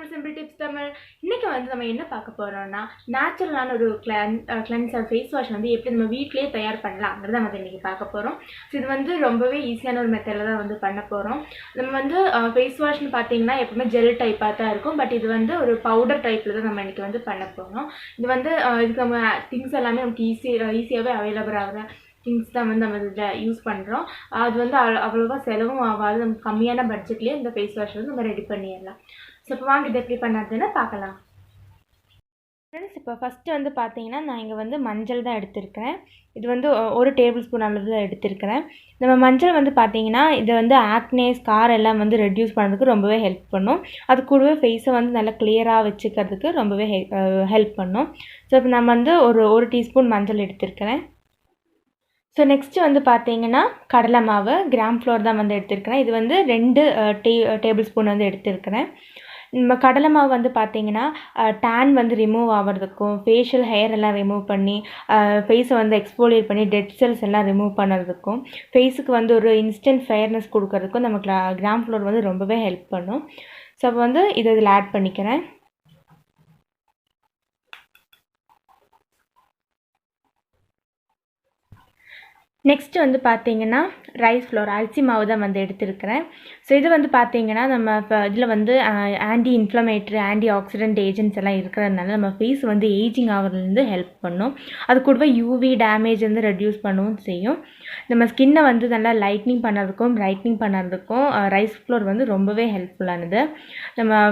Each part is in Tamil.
to Simple Tips Tamil. இன்னைக்கு வந்து நம்ம என்ன பார்க்க போறோம்னா நேச்சுரலான ஒரு கிளென்சர் ஃபேஸ் வாஷ் வந்து எப்படி நம்ம வீட்லயே தயார் பண்ணலாம்ங்கறத நம்ம இன்னைக்கு பார்க்க போறோம். இது வந்து ரொம்பவே ஈஸியான ஒரு மெத்தட்ல தான் வந்து பண்ண போறோம். நம்ம வந்து ஃபேஸ் வாஷ்னு பாத்தீங்கன்னா எப்பவுமே ஜெல் டைப்பா தான் இருக்கும். பட் இது வந்து ஒரு பவுடர் டைப்ல தான் நம்ம இன்னைக்கு வந்து பண்ண போறோம். இது வந்து இதுக்கு நம்ம திங்ஸ் எல்லாமே நமக்கு ஈஸியாவே அவைலபிள் ஆகுற திங்ஸ் தான் வந்து நம்ம இதில் யூஸ் பண்ணுறோம். அது வந்து அவ்வளோவா செலவும் ஆகாது. நம்ம கம்மியான பட்ஜெட்லேயே இந்த ஃபேஸ் வாஷ் வந்து நம்ம ரெடி பண்ணிடலாம். ஸோ இப்போ வாங்க இது எப்படி பண்ணுறதுன்னு பார்க்கலாம். ஃப்ரெண்ட்ஸ், இப்போ ஃபஸ்ட்டு வந்து பார்த்தீங்கன்னா நான் இங்கே வந்து மஞ்சள் தான் எடுத்திருக்கிறேன். இது வந்து 1 டேபிள் ஸ்பூன் அளவு தான் எடுத்திருக்கிறேன். நம்ம மஞ்சள் வந்து பார்த்தீங்கன்னா இது வந்து ஆக்னே ஸ்கார் எல்லாம் வந்து ரெடியூஸ் பண்ணுறதுக்கு ரொம்பவே ஹெல்ப் பண்ணும். அது கூடவே ஃபேஸை வந்து நல்லா கிளியராக வச்சுக்கிறதுக்கு ரொம்பவே ஹெல்ப் பண்ணும். ஸோ இப்போ நான் வந்து ஒரு டீஸ்பூன் மஞ்சள் எடுத்திருக்கிறேன். ஸோ நெக்ஸ்ட்டு வந்து பார்த்தீங்கன்னா கடலை மாவு கிராம் ஃப்ளோர் தான் வந்து எடுத்திருக்கிறேன். இது வந்து 2 டேபிள் ஸ்பூன் வந்து எடுத்திருக்கிறேன். நம்ம கடலை மாவு வந்து பார்த்தீங்கன்னா டேன் வந்து ரிமூவ் ஆகிறதுக்கும் ஃபேஷியல் ஹேர் எல்லாம் ரிமூவ் பண்ணி ஃபேஸை வந்து எக்ஸ்போலியேட் பண்ணி டெட் செல்ஸ் எல்லாம் ரிமூவ் பண்ணுறதுக்கும் ஃபேஸுக்கு வந்து ஒரு இன்ஸ்டன்ட் ஃபேர்னஸ் கொடுக்கறதுக்கும் நம்ம கிராம் ஃப்ளோர் வந்து ரொம்பவே ஹெல்ப் பண்ணும். ஸோ அப்போ வந்து இதில் ஆட் பண்ணிக்கிறேன். நெக்ஸ்ட்டு வந்து பார்த்தீங்கன்னா ரைஸ் ஃப்ளோர் அரிசி மாவு தான் வந்து எடுத்திருக்கிறேன். ஸோ இது வந்து பார்த்தீங்கன்னா நம்ம இப்போ இதில் வந்து anti inflammatory anti accident agents எல்லாம் இருக்கிறதுனால நம்ம ஃபேஸ் வந்து ஏஜிங் ஆகிறதுலேருந்து ஹெல்ப் பண்ணும். அது கூடவே யூவி டேமேஜ் வந்து ரெடியூஸ் பண்ணவும் செய்யும். நம்ம ஸ்கின்னை வந்து நல்லா லைட்னிங் பண்ணுறதுக்கும் பிரைட்னிங் பண்ணுறதுக்கும் ரைஸ் ஃப்ளோர் வந்து ரொம்பவே ஹெல்ப்ஃபுல்லானது. நம்ம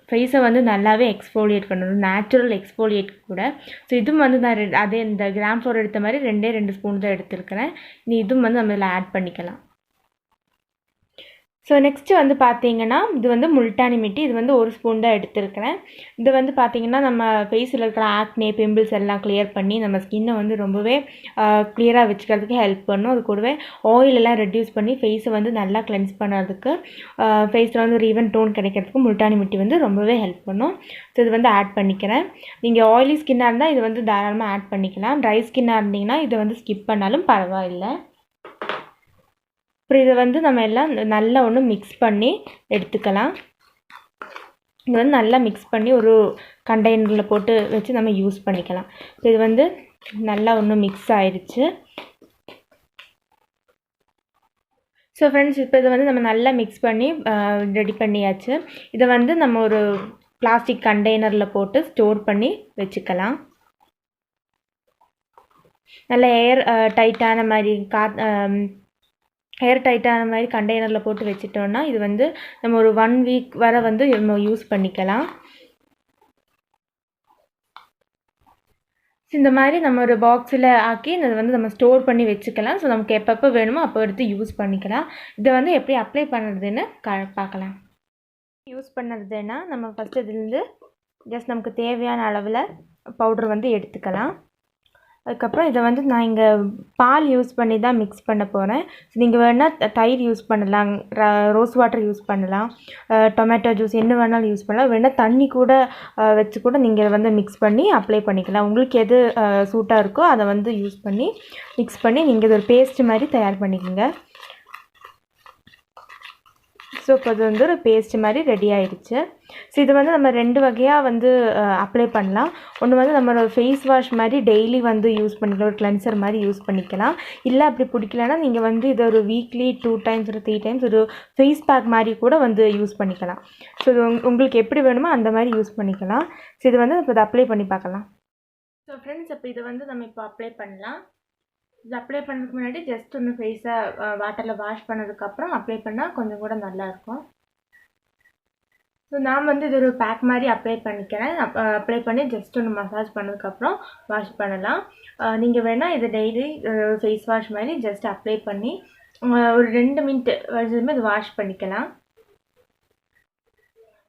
ஃபேஸை வந்து நல்லாவே எக்ஸ்போலியேட் பண்ணணும், நேச்சுரல் எக்ஸ்போலியேட் கூட. ஸோ இதுவும் வந்து நான் அதே இந்த கிராம் ஃப்ளோர் எடுத்த மாதிரி 2 ஸ்பூன் தான் எடுத்திருக்கிறேன். இதுவும் வந்து நம்ம இதில் ஆட் பண்ணிக்கலாம். ஸோ நெக்ஸ்ட்டு வந்து பார்த்தீங்கன்னா இது வந்து முல்டானி மிட்டி. இது வந்து 1 ஸ்பூன் தான் எடுத்திருக்கிறேன். இது வந்து பார்த்தீங்கன்னா நம்ம ஃபேஸில் இருக்கிற ஆக்னே பிம்பிள்ஸ் எல்லாம் கிளியர் பண்ணி நம்ம ஸ்கின்னை வந்து ரொம்பவே கிளியராக வச்சுக்கிறதுக்கு ஹெல்ப் பண்ணும். அது கூடவே ஆயில் எல்லாம் ரெடியூஸ் பண்ணி ஃபேஸை வந்து நல்லா கிளென்ஸ் பண்ணுறதுக்கு ஃபேஸில் வந்து ஒரு ஈவன் டோன் கிடைக்கிறதுக்கு முல்டானி மிட்டி வந்து ரொம்பவே ஹெல்ப் பண்ணும். ஸோ இது வந்து ஆட் பண்ணிக்கிறேன். நீங்கள் ஆயிலி ஸ்கின்னாக இருந்தால் இது வந்து தாராளமாக ஆட் பண்ணிக்கலாம். ட்ரை ஸ்கின்னாக இருந்தீங்கன்னா இதை வந்து ஸ்கிப் பண்ணாலும் பரவாயில்லை. அப்புறம் இதை வந்து நம்ம எல்லாம் நல்லா ஒன்று மிக்ஸ் பண்ணி எடுத்துக்கலாம். இது வந்து நல்லா மிக்ஸ் பண்ணி ஒரு கண்டெய்னரில் போட்டு வச்சு நம்ம யூஸ் பண்ணிக்கலாம். ஸோ இது வந்து நல்லா ஒன்று மிக்ஸ் ஆயிடுச்சு. ஸோ ஃப்ரெண்ட்ஸ், இப்போ இதை வந்து நம்ம நல்லா மிக்ஸ் பண்ணி ரெடி பண்ணியாச்சு. இதை வந்து நம்ம ஒரு பிளாஸ்டிக் கண்டெய்னரில் போட்டு ஸ்டோர் பண்ணி வச்சுக்கலாம். நல்ல டைட்டான மாதிரி டைட்டான மாதிரி கண்டெய்னரில் போட்டு வச்சுட்டோன்னா இது வந்து நம்ம ஒரு 1 வீக் வரை வந்து நம்ம யூஸ் பண்ணிக்கலாம். இந்த மாதிரி நம்ம ஒரு பாக்ஸில் ஆக்கி இதை வந்து நம்ம ஸ்டோர் பண்ணி வச்சுக்கலாம். ஸோ நமக்கு எப்பப்போ வேணுமோ அப்போ எடுத்து யூஸ் பண்ணிக்கலாம். இதை வந்து எப்படி அப்ளை பண்ணுறதுன்னு பார்க்கலாம். யூஸ் பண்ணுறதுன்னா நம்ம ஃபஸ்ட்டு இதுலேருந்து ஜஸ்ட் நமக்கு தேவையான அளவில் பவுடர் வந்து எடுத்துக்கலாம். அதுக்கப்புறம் இதை வந்து நான் இங்கே பால் யூஸ் பண்ணி தான் மிக்ஸ் பண்ண போகிறேன். நீங்கள் வேணால் தயிர் யூஸ் பண்ணலாம், ரோஸ் வாட்டர் யூஸ் பண்ணலாம், டொமேட்டோ ஜூஸ் என்ன வேணாலும் யூஸ் பண்ணலாம். வேணால் தண்ணி கூட வச்சு கூட நீங்கள் வந்து மிக்ஸ் பண்ணி அப்ளை பண்ணிக்கலாம். உங்களுக்கு எது சூட்டாக இருக்கோ அதை வந்து யூஸ் பண்ணி மிக்ஸ் பண்ணி நீங்கள் இது ஒரு பேஸ்ட் மாதிரி தயார் பண்ணிக்கோங்க. ஸோ இப்போ அது வந்து ஒரு பேஸ்ட் மாதிரி ரெடி ஆயிடுச்சு. ஸோ இது வந்து நம்ம 2 வகையாக வந்து அப்ளை பண்ணலாம். ஒன்று வந்து நம்ம ஃபேஸ் வாஷ் மாதிரி டெய்லி வந்து யூஸ் பண்ணிக்கலாம், ஒரு கிளென்சர் மாதிரி யூஸ் பண்ணிக்கலாம். இல்லை அப்படி பிடிக்கலன்னா நீங்கள் வந்து இதை ஒரு வீக்லி 2 டைம்ஸ் ஒரு 3 டைம்ஸ் ஒரு ஃபேஸ் பேக் மாதிரி கூட வந்து யூஸ் பண்ணிக்கலாம். ஸோ இது உங்களுக்கு எப்படி வேணுமோ அந்த மாதிரி யூஸ் பண்ணிக்கலாம். ஸோ இது வந்து இப்போ இதை அப்ளை பண்ணி பார்க்கலாம். ஸோ ஃப்ரெண்ட்ஸ், இப்போ இதை வந்து நம்ம இப்போ அப்ளை பண்ணலாம். இது அப்ளை பண்ணுறதுக்கு முன்னாடி ஜஸ்ட் ஒன்று ஃபேஸை வாட்டரில் வாஷ் பண்ணதுக்கப்புறம் அப்ளை பண்ணால் கொஞ்சம் கூட நல்லாயிருக்கும். ஸோ நான் வந்து இது ஒரு பேக் மாதிரி அப்ளை பண்ணிக்கிறேன். அப்ளை பண்ணி ஜஸ்ட் ஒன்று மசாஜ் பண்ணதுக்கப்புறம் வாஷ் பண்ணலாம். நீங்கள் வேணால் இது டெய்லி ஃபேஸ் வாஷ் மாதிரி ஜஸ்ட் அப்ளை பண்ணி ஒரு 2 மினிட் வரைக்குமே இது வாஷ் பண்ணிக்கலாம்.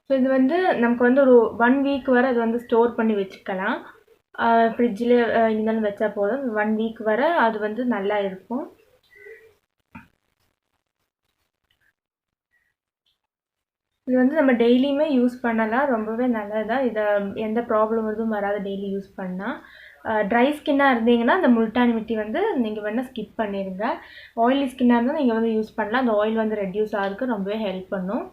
ஸோ இது வந்து நமக்கு வந்து ஒரு 1 வீக் வரை அது வந்து ஸ்டோர் பண்ணி வச்சுக்கலாம். ஃப்ரிட்ஜில் இருந்தாலும் வச்சா போதும். 1 வீக் வரை அது வந்து நல்லா இருக்கும். இது வந்து நம்ம டெய்லியுமே யூஸ் பண்ணலாம், ரொம்பவே நல்லது தான். இதை எந்த ப்ராப்ளம் எதுவும் வராது டெய்லி யூஸ் பண்ணால். ட்ரை ஸ்கின்னாக இருந்தீங்கன்னா அந்த முல்டானி மிட்டி வந்து நீங்கள் வேணால் ஸ்கிப் பண்ணிடுங்க. ஆயிலி ஸ்கின்னாக இருந்தால் நீங்கள் வந்து யூஸ் பண்ணலாம். அந்த ஆயில் வந்து ரெடியூஸ் ஆகிறதுக்கு ரொம்பவே ஹெல்ப் பண்ணும்.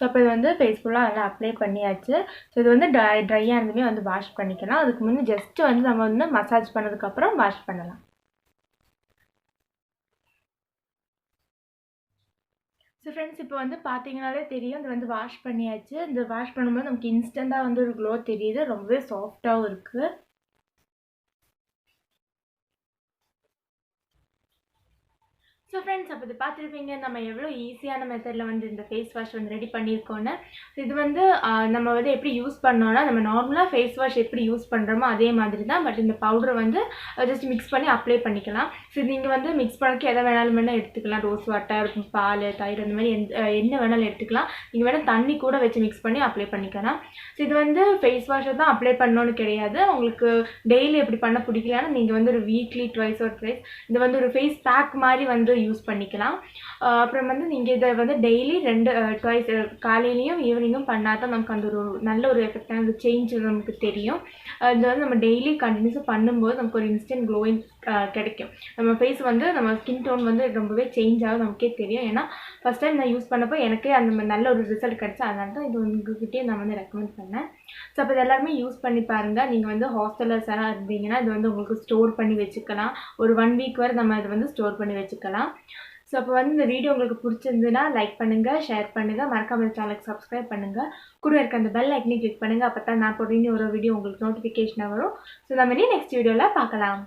ஸோ அப்போ இது வந்து ஃபேஸ் ஃபுல்லாக நல்லா அப்ளை பண்ணியாச்சு. ஸோ இது வந்து ட்ரையாக இருந்துமே வந்து வாஷ் பண்ணிக்கலாம். அதுக்கு முன்னே ஜஸ்ட்டு வந்து நம்ம வந்து மசாஜ் பண்ணதுக்கப்புறம் வாஷ் பண்ணலாம். ஸோ ஃப்ரெண்ட்ஸ், இப்போ வந்து பார்த்தீங்கனாலே தெரியும், இது வந்து வாஷ் பண்ணியாச்சு. இந்த வாஷ் பண்ணும்போது நமக்கு இன்ஸ்டண்ட்டாக வந்து ஒரு க்ளோ தெரியுது. ரொம்பவே சாஃப்டாகவும் இருக்குது. ஸோ ஃப்ரெண்ட்ஸ், அப்போ இது பார்த்துருப்பீங்க நம்ம எவ்வளோ ஈஸியான மெத்தடில் வந்து இந்த ஃபேஸ் வாஷ் வந்து ரெடி பண்ணியிருக்கோன்னு. இது வந்து நம்ம வந்து எப்படி யூஸ் பண்ணோன்னா, நம்ம நார்மலாக ஃபேஸ் வாஷ் எப்படி யூஸ் பண்ணுறோமோ அதே மாதிரி தான். பட் இந்த பவுடரை வந்து ஜஸ்ட் மிக்ஸ் பண்ணி அப்ளை பண்ணிக்கலாம். ஸோ நீங்கள் வந்து மிக்ஸ் பண்ணக்கு எதை வேணாலும் எடுத்துக்கலாம். ரோஸ் வாட்டர், பால், தயிர், அந்த மாதிரி என்ன வேணாலும் எடுத்துக்கலாம். நீங்கள் வேணால் தண்ணி கூட வச்சு மிக்ஸ் பண்ணி அப்ளை பண்ணிக்கலாம். ஸோ இது வந்து ஃபேஸ் வாஷை தான் அப்ளை பண்ணணும்னு கிடையாது. உங்களுக்கு டெய்லி எப்படி பண்ண பிடிக்கலன்னா நீங்கள் வந்து ஒரு வீக்லி ட்வைஸ் ஒரு ட்வைஸ் இது வந்து ஒரு ஃபேஸ் பேக் மாதிரி வந்து யூஸ் பண்ணிக்கலாம். அப்புறம் வந்து நீங்கள் இதை வந்து டெய்லி ட்வைஸ் காலையிலையும் ஈவினிங்கும் பண்ணால் தான் நமக்கு அந்த ஒரு நல்ல ஒரு எஃபெக்டான ஒரு சேஞ்ச் நமக்கு தெரியும். இது வந்து நம்ம டெய்லி கண்டினியூஸாக பண்ணும்போது நமக்கு ஒரு இன்ஸ்டன்ட் க்ளோயிங் கிடைக்கும். நம்ம ஃபேஸ் வந்து நம்ம ஸ்கின் டோன் வந்து ரொம்பவே சேஞ்ச் ஆகும், நமக்கே தெரியும். ஏன்னா ஃபஸ்ட் டைம் நான் யூஸ் பண்ணப்போ எனக்கே அந்த நல்ல ஒரு ரிசல்ட் கிடச்சி. அதனால தான் இது உங்ககிட்டே நான் வந்து ரெக்கமெண்ட் பண்ணேன். ஸோ அப்போ இது எல்லாருமே யூஸ் பண்ணி பாருங்கள். நீங்கள் வந்து ஹாஸ்டலர்ஸ் எல்லாம் இருந்தீங்கன்னா இது வந்து உங்களுக்கு ஸ்டோர் பண்ணி வச்சுக்கலாம். ஒரு 1 வீக் வரை நம்ம இதை வந்து ஸ்டோர் பண்ணி வச்சுக்கலாம். ஸோ அப்போ வந்து இந்த வீடியோ உங்களுக்கு பிடிச்சிருந்துன்னா லைக் பண்ணுங்கள், ஷேர் பண்ணுங்கள், மறக்காம இந்த சேனலுக்கு சப்ஸ்கிரைப் பண்ணுங்கள். கூட இருக்க அந்த பெல் ஐக்கனையும் கிளிக் பண்ணுங்கள். அப்போ தான் நான் போடுற ஒரு வீடியோ உங்களுக்கு நோட்டிஃபிகேஷனாக வரும். ஸோ நம்ம நெக்ஸ்ட் வீடியோவில் பார்க்கலாம்.